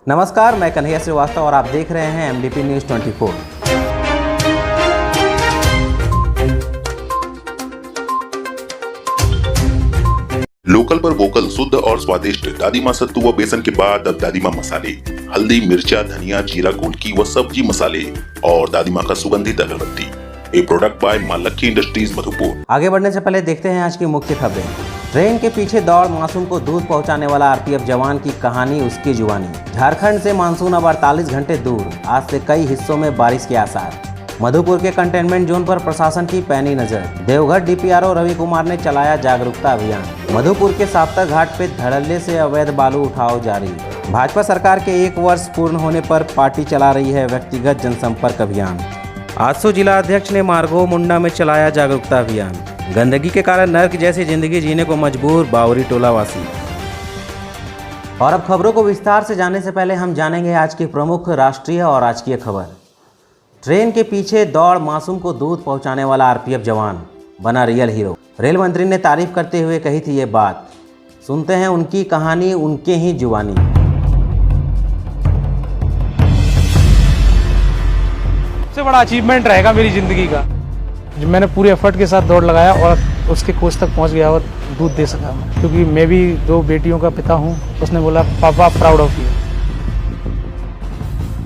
नमस्कार, मैं कन्हैया श्रीवास्तव और आप देख रहे हैं MDP न्यूज़ 24। लोकल पर वोकल, शुद्ध और स्वादिष्ट दादी माँ सत्तू व बेसन के बाद अब दादी माँ मसाले, हल्दी, मिर्चा, धनिया, जीरा, गोलकी व सब्जी मसाले और दादी माँ का सुगंधित अगरबत्ती। एक प्रोडक्ट बाय मां लक्की इंडस्ट्रीज मधुपुर। आगे बढ़ने से पहले देखते हैं आज की मुख्य खबरें। ट्रेन के पीछे दौड़, मासूम को दूध पहुंचाने वाला RPF जवान की कहानी, उसकी जुबानी। झारखंड से मानसून अब 48 घंटे दूर, आज से कई हिस्सों में बारिश के आसार। मधुपुर के कंटेनमेंट जोन पर प्रशासन की पैनी नजर। देवघर DPRO रवि कुमार ने चलाया जागरूकता अभियान। मधुपुर के साप्तर घाट पे धड़ल्ले से अवैध बालू उठाव जारी। भाजपा सरकार के 1 वर्ष पूर्ण होने पर पार्टी चला रही है व्यक्तिगत जनसंपर्क अभियान। आजसू जिला अध्यक्ष ने मार्गो मुंडा में चलाया जागरूकता अभियान। गंदगी के कारण नर्क जैसी जिंदगी जीने को मजबूर बावरी टोला वासी। और अब खबरों को विस्तार से जानने से पहले हम जानेंगे आज की प्रमुख राष्ट्रीय और राजकीय खबर। ट्रेन के पीछे दौड़, मासूम को दूध पहुंचाने वाला RPF जवान बना रियल हीरो। रेल मंत्री ने तारीफ करते हुए कही थी ये बात। सुनते हैं उनकी कहानी, उनके ही जुबानी। सबसे बड़ा अचीवमेंट रहेगा मेरी ज़िंदगी का, जो मैंने पूरे एफर्ट के साथ दौड़ लगाया और उसके कोच तक पहुंच गया और दूध दे सका मैं, क्योंकि मैं भी 2 बेटियों का पिता हूं। उसने बोला पापा प्राउड ऑफ यू।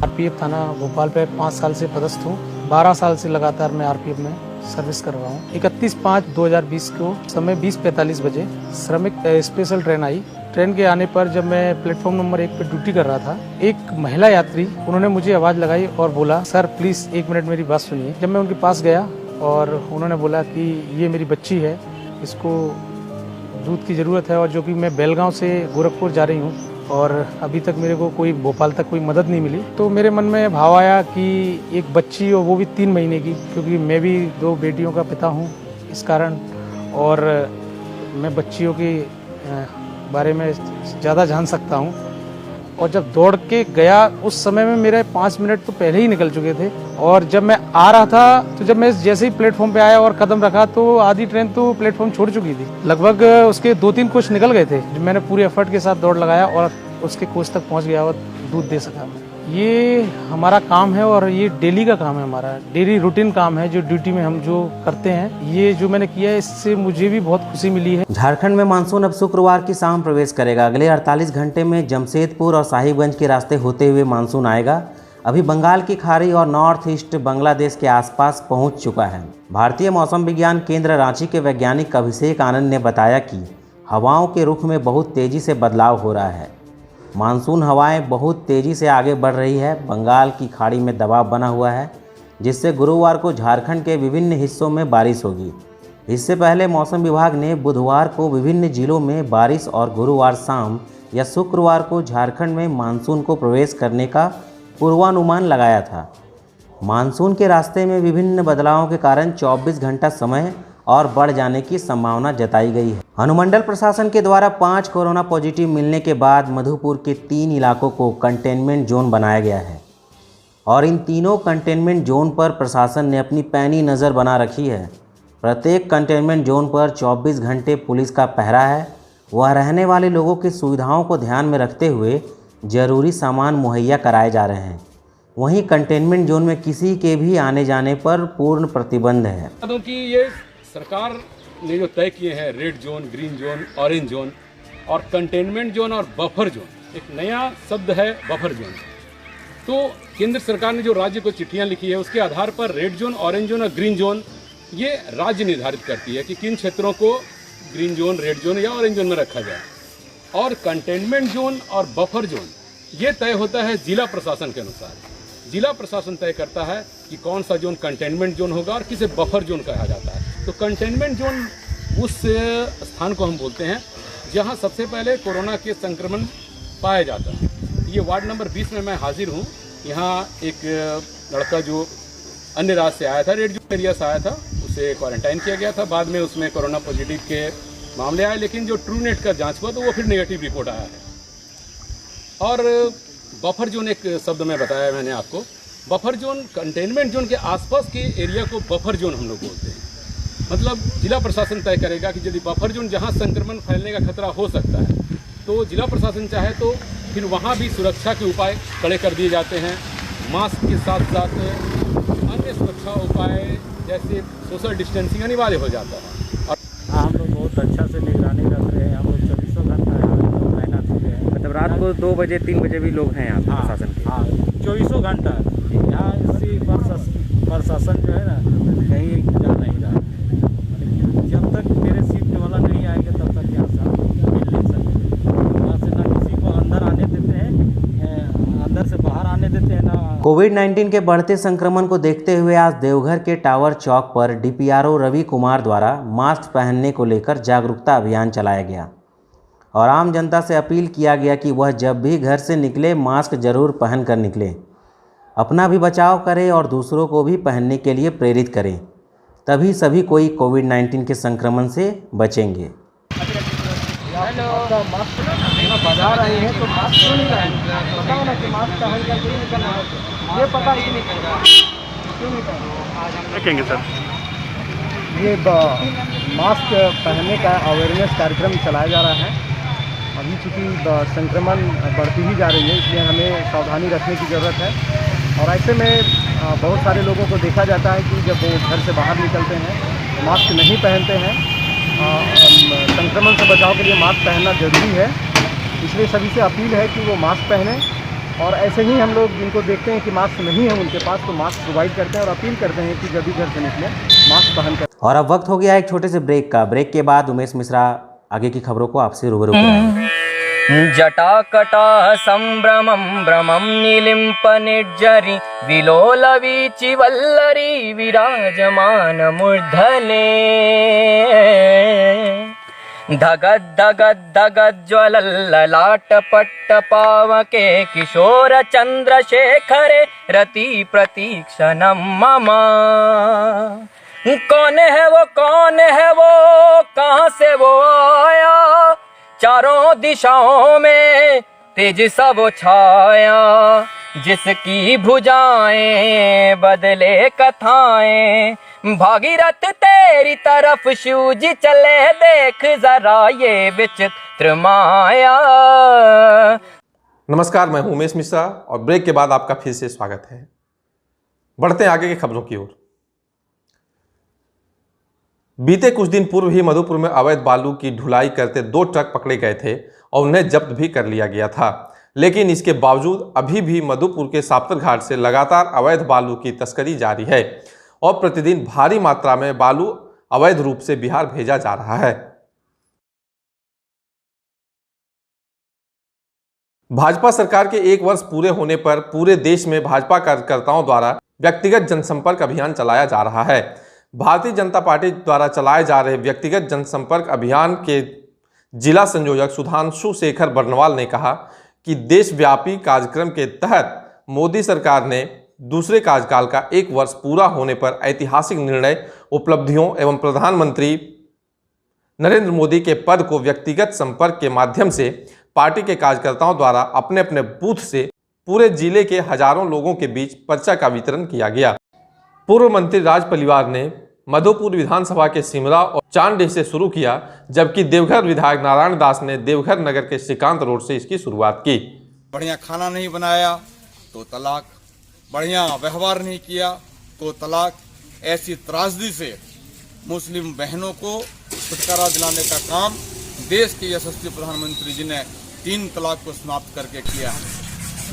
RPF थाना भोपाल पे 5 साल से पदस्थ हूँ। 12 साल से लगातार मैं RPF में सर्विस कर रहा हूँ। 31/5/2020 को समय 20:45 बजे श्रमिक स्पेशल ट्रेन आई। ट्रेन के आने पर जब मैं प्लेटफॉर्म नंबर 1 पे ड्यूटी कर रहा था, एक महिला यात्री, उन्होंने मुझे आवाज़ लगाई और बोला, सर प्लीज़ 1 मिनट मेरी बात सुनिए। जब मैं उनके पास गया और उन्होंने बोला कि ये मेरी बच्ची है, इसको दूध की ज़रूरत है, और जो कि मैं बेलगांव से गोरखपुर जा रही हूँ और अभी तक मेरे को कोई भोपाल तक कोई मदद नहीं मिली। तो मेरे मन में भाव आया कि एक बच्ची, और वो भी 3 महीने की, क्योंकि मैं भी 2 बेटियों का पिता हूँ इस कारण, और मैं बच्चियों के बारे में ज़्यादा जान सकता हूँ। और जब दौड़ के गया उस समय में मेरे 5 मिनट तो पहले ही निकल चुके थे, और जब मैं आ रहा था तो जब मैं जैसे ही प्लेटफॉर्म पे आया और कदम रखा तो आधी ट्रेन तो प्लेटफॉर्म छोड़ चुकी थी। लगभग उसके 2-3 कोच निकल गए थे। जब मैंने पूरे एफर्ट के साथ दौड़ लगाया और उसके कोच तक पहुंच गया और दूध दे सका मैं। ये हमारा काम है और ये डेली का काम है, हमारा डेली रूटीन काम है, जो ड्यूटी में हम जो करते हैं। ये जो मैंने किया है, इससे मुझे भी बहुत खुशी मिली है। झारखंड में मानसून अब शुक्रवार की शाम प्रवेश करेगा। अगले 48 घंटे में जमशेदपुर और साहिबगंज के रास्ते होते हुए मानसून आएगा। अभी बंगाल की खाड़ी और नॉर्थ ईस्ट बांग्लादेश के आसपास पहुंच चुका है। भारतीय मौसम विज्ञान केंद्र रांची के वैज्ञानिक अभिषेक आनंद ने बताया कि हवाओं के रुख में बहुत तेजी से बदलाव हो रहा है। मानसून हवाएं बहुत तेज़ी से आगे बढ़ रही है। बंगाल की खाड़ी में दबाव बना हुआ है, जिससे गुरुवार को झारखंड के विभिन्न हिस्सों में बारिश होगी। इससे पहले मौसम विभाग ने बुधवार को विभिन्न जिलों में बारिश और गुरुवार शाम या शुक्रवार को झारखंड में मानसून को प्रवेश करने का पूर्वानुमान लगाया था। मानसून के रास्ते में विभिन्न बदलावों के कारण 24 घंटा समय और बढ़ जाने की संभावना जताई गई है। अनुमंडल प्रशासन के द्वारा 5 कोरोना पॉजिटिव मिलने के बाद मधुपुर के 3 इलाकों को कंटेनमेंट जोन बनाया गया है और इन तीनों कंटेनमेंट जोन पर प्रशासन ने अपनी पैनी नज़र बना रखी है। प्रत्येक कंटेनमेंट जोन पर 24 घंटे पुलिस का पहरा है। वह रहने वाले लोगों की सुविधाओं को ध्यान में रखते हुए जरूरी सामान मुहैया कराए जा रहे हैं। वहीं कंटेनमेंट जोन में किसी के भी आने जाने पर पूर्ण प्रतिबंध है। क्योंकि ये सरकार ने जो तय किए हैं, red zone, green zone, orange zone और कंटेनमेंट जोन और बफर जोन, एक नया शब्द है बफर जोन। तो केंद्र सरकार ने जो राज्य को चिट्ठियां लिखी है, उसके आधार पर रेड जोन, ऑरेंज जोन और ग्रीन जोन ये राज्य निर्धारित करती है कि किन क्षेत्रों को ग्रीन जोन, रेड जोन या ऑरेंज जोन में रखा जाए। और कंटेनमेंट जोन और बफर जोन ये तय होता है जिला प्रशासन के अनुसार। जिला प्रशासन तय करता है कि कौन सा जोन कंटेनमेंट जोन होगा और किसे बफर जोन कहा जाता है। तो कंटेनमेंट जोन उस स्थान को हम बोलते हैं जहां सबसे पहले कोरोना के संक्रमण पाया जाता है। ये वार्ड नंबर 20 में मैं हाजिर हूं। यहाँ एक लड़का जो अन्य राज्य से आया था, रेड जोन एरिया से आया था, उसे क्वारंटाइन किया गया था। बाद में उसमें कोरोना पॉजिटिव के मामले आए, लेकिन जो ट्रू नेट का जाँच हुआ तो वो फिर नेगेटिव रिपोर्ट आया है। और बफर जोन एक शब्द में बताया मैंने आपको। बफर जोन कंटेनमेंट जोन के आसपास के एरिया को बफर जोन हम लोग बोलते हैं। मतलब जिला प्रशासन तय करेगा कि यदि बफर जोन जहां संक्रमण फैलने का खतरा हो सकता है तो जिला प्रशासन चाहे तो फिर वहाँ भी सुरक्षा के उपाय कड़े कर दिए जाते हैं। मास्क के साथ साथ अन्य सुरक्षा उपाय जैसे सोशल डिस्टेंसिंग अनिवार्य हो जाता है। और हम लोग बहुत अच्छा से निगरानी रख रहे हैं। हम लोग 24 घंटा यहाँ तैनात होते हैं। मतलब रात को 2 बजे 3 बजे भी लोग हैं यहाँ पे प्रशासन के? हाँ, 24 घंटा यहाँ इसी प्रशासन जो है ना कहीं जा नहीं रहा। जब तक मेरे शिफ्ट वाला नहीं आएगा तब तक यहाँ से मिल नहीं सकते। यहाँ से ना किसी को अंदर आने देते हैं, अंदर से बाहर आने देते हैं ना। कोविड-19 के बढ़ते संक्रमण को देखते हुए आज देवघर के टावर चौक पर डीपीआरओ रवि कुमार द्वारा मास्क पहनने को लेकर जागरूकता अभियान चलाया गया और आम जनता से अपील किया गया कि वह जब भी घर से निकले मास्क जरूर पहन कर निकले, अपना भी बचाव करें और दूसरों को भी पहनने के लिए प्रेरित करें, तभी सभी कोई कोविड-19 के संक्रमण से बचेंगे। बजा रहे हैं तो मास्क क्यों नहीं पहनते? बताओ ना कि मास्क पहन कर क्यों निकलना है? ये पता ही नहीं चलता क्यों नहीं पहनते? रखेंगे सर। ये मास्क पहनने का अवेयरनेस कार्यक्रम चलाया जा रहा है। अभी चूँकि संक्रमण बढ़ती ही जा रही है, इसलिए हमें सावधानी रखने की ज़रूरत है। और ऐसे में बहुत सारे लोगों को देखा जाता है कि जब वो घर से बाहर निकलते हैं मास्क नहीं पहनते हैं। संक्रमण से बचाव के लिए मास्क पहनना ज़रूरी है, इसलिए सभी से अपील है कि वो मास्क पहनें। और ऐसे ही हम लोग जिनको देखते हैं कि मास्क नहीं है उनके पास, तो मास्क प्रोवाइड करते हैं और अपील करते हैं कि जब भी घर से निकलें मास्क पहन कर। और अब वक्त हो गया एक छोटे से ब्रेक का। ब्रेक के बाद उमेश मिश्रा आगे की खबरों को आपसे रूबरू कराएंगे। जटाकटा संभ्रमं भ्रमं निलिम्प निर्जरी विलोलवीचि वल्लरी विराजमान मूर्धने धगद धगद धगद ज्वलल्ललाट पट्ट पावके किशोर चंद्रशेखरे रति प्रतीक्षणं मम। कौन है वो कहाँ से वो आया, चारों दिशाओं में तेज सा वो छाया, जिसकी भुजाएं बदले कथाएं, भागीरथ तेरी तरफ शूज चले, देख जरा ये विचित्र माया। नमस्कार, मैं हूं उमेश मिश्रा और ब्रेक के बाद आपका फिर से स्वागत है। बढ़ते हैं आगे की खबरों की ओर। बीते कुछ दिन पूर्व ही मधुपुर में अवैध बालू की ढुलाई करते 2 ट्रक पकड़े गए थे और उन्हें जब्त भी कर लिया गया था। लेकिन इसके बावजूद अभी भी मधुपुर के साप्तर घाट से लगातार अवैध बालू की तस्करी जारी है और प्रतिदिन भारी मात्रा में बालू अवैध रूप से बिहार भेजा जा रहा है। भाजपा सरकार के 1 वर्ष पूरे होने पर पूरे देश में भाजपा कार्यकर्ताओं द्वारा व्यक्तिगत जनसंपर्क अभियान चलाया जा रहा है। भारतीय जनता पार्टी द्वारा चलाए जा रहे व्यक्तिगत जनसंपर्क अभियान के जिला संयोजक सुधांशु शेखर बर्नवाल ने कहा कि देशव्यापी कार्यक्रम के तहत मोदी सरकार ने दूसरे कार्यकाल का 1 वर्ष पूरा होने पर ऐतिहासिक निर्णय, उपलब्धियों एवं प्रधानमंत्री नरेंद्र मोदी के पद को व्यक्तिगत संपर्क के माध्यम से पार्टी के कार्यकर्ताओं द्वारा अपने अपने बूथ से पूरे जिले के हजारों लोगों के बीच पर्चा का वितरण किया गया। पूर्व मंत्री राज परिवार ने मधुपुर विधानसभा के सिमरा और चांडीह से शुरू किया, जबकि देवघर विधायक नारायण दास ने देवघर नगर के श्रीकांत रोड से इसकी शुरुआत की। बढ़िया खाना नहीं बनाया तो तलाक, बढ़िया व्यवहार नहीं किया तो तलाक। ऐसी त्रासदी से मुस्लिम बहनों को छुटकारा दिलाने का काम देश के यशस्वी प्रधानमंत्री जी ने 3 तलाक को समाप्त करके किया है।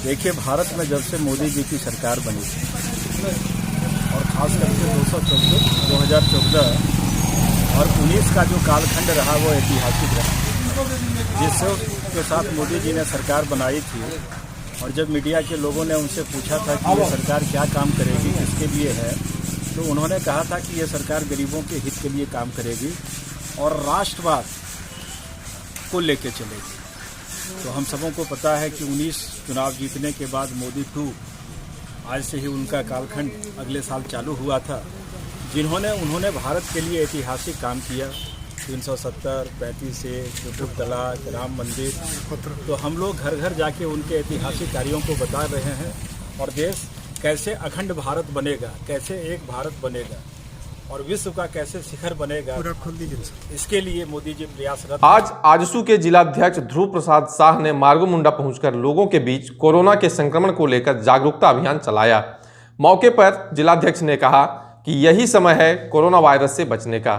देखिए, भारत में जब से मोदी जी की सरकार बनी और खास करके 2014 और 19 का जो कालखंड रहा वो ऐतिहासिक रहा, जिसके साथ मोदी जी ने सरकार बनाई थी। और जब मीडिया के लोगों ने उनसे पूछा था कि ये सरकार क्या काम करेगी, किसके लिए है, तो उन्होंने कहा था कि ये सरकार गरीबों के हित के लिए काम करेगी और राष्ट्रवाद को लेके चलेगी। तो हम सबों को पता है कि 19 चुनाव जीतने के बाद मोदी 2 आज से ही उनका कालखंड अगले साल चालू हुआ था, उन्होंने भारत के लिए ऐतिहासिक काम किया। 370, 35A, ट्रिपल तलाक, राम मंदिर। तो हम लोग घर घर जाके उनके ऐतिहासिक कार्यों को बता रहे हैं और देश कैसे अखंड भारत बनेगा, कैसे एक भारत बनेगा। और विश्व का कैसे शिखर बनेगा, इसके लिए मोदी जी प्रयासरत। आज आजसू के जिलाध्यक्ष ध्रुव प्रसाद शाह ने मार्गोमुंडा पहुंचकर लोगों के बीच कोरोना के संक्रमण को लेकर जागरूकता अभियान चलाया। मौके पर जिलाध्यक्ष ने कहा कि यही समय है कोरोना वायरस से बचने का।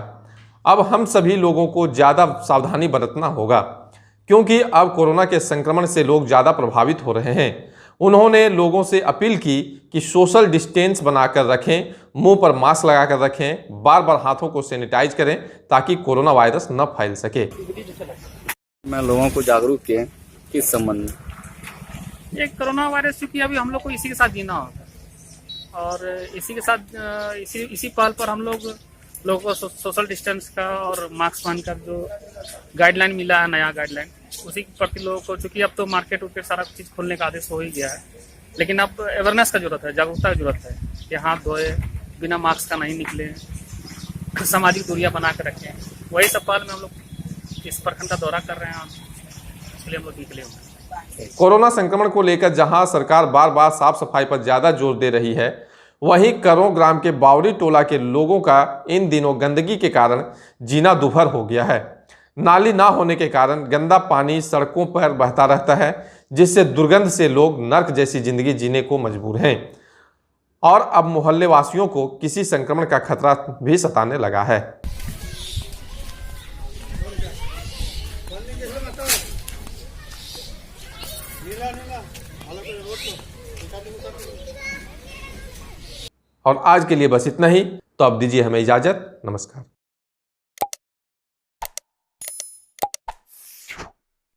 अब हम सभी लोगों को ज़्यादा सावधानी बरतना होगा, क्योंकि अब कोरोना के संक्रमण से लोग ज़्यादा प्रभावित हो रहे हैं। उन्होंने लोगों से अपील की कि सोशल डिस्टेंस बनाकर रखें, मुंह पर मास्क लगाकर रखें, बार बार हाथों को सैनिटाइज करें ताकि कोरोना वायरस न फैल सके। मैं लोगों को जागरूक किए किस संबंध में? ये कोरोना वायरस चूँकि अभी हम लोग को इसी के साथ जीना होता है और इसी के साथ इसी पहल पर हम लोगों को सोशल डिस्टेंस का और मास्क पहन कर जो गाइडलाइन मिला है, नया गाइडलाइन, उसी के प्रति लोगों को, चूँकि अब तो मार्केट उर्केट सारा चीज़ खोलने का आदेश हो ही गया है, लेकिन अब अवेयरनेस का जरूरत है, जागरूकता की जरूरत है कि हाथ धोए, बिना मास्क का नहीं निकले, सामाजिक दूरियां बना कर रखें। वही सब पहल में हम लोग इस प्रखंड का दौरा कर रहे हैं और इसके लिए हम लोग निकले हुए हैं। कोरोना संक्रमण को लेकर जहां सरकार बार बार साफ सफाई पर ज्यादा जोर दे रही है, वहीं करों ग्राम के बावड़ी टोला के लोगों का इन दिनों गंदगी के कारण जीना दुभर हो गया है। नाली ना होने के कारण गंदा पानी सड़कों पर बहता रहता है, जिससे दुर्गंध से लोग नर्क जैसी जिंदगी जीने को मजबूर हैं और अब मोहल्ले वासियों को किसी संक्रमण का खतरा भी सताने लगा है। और आज के लिए बस इतना ही। तो अब दीजिए हमें इजाजत। नमस्कार।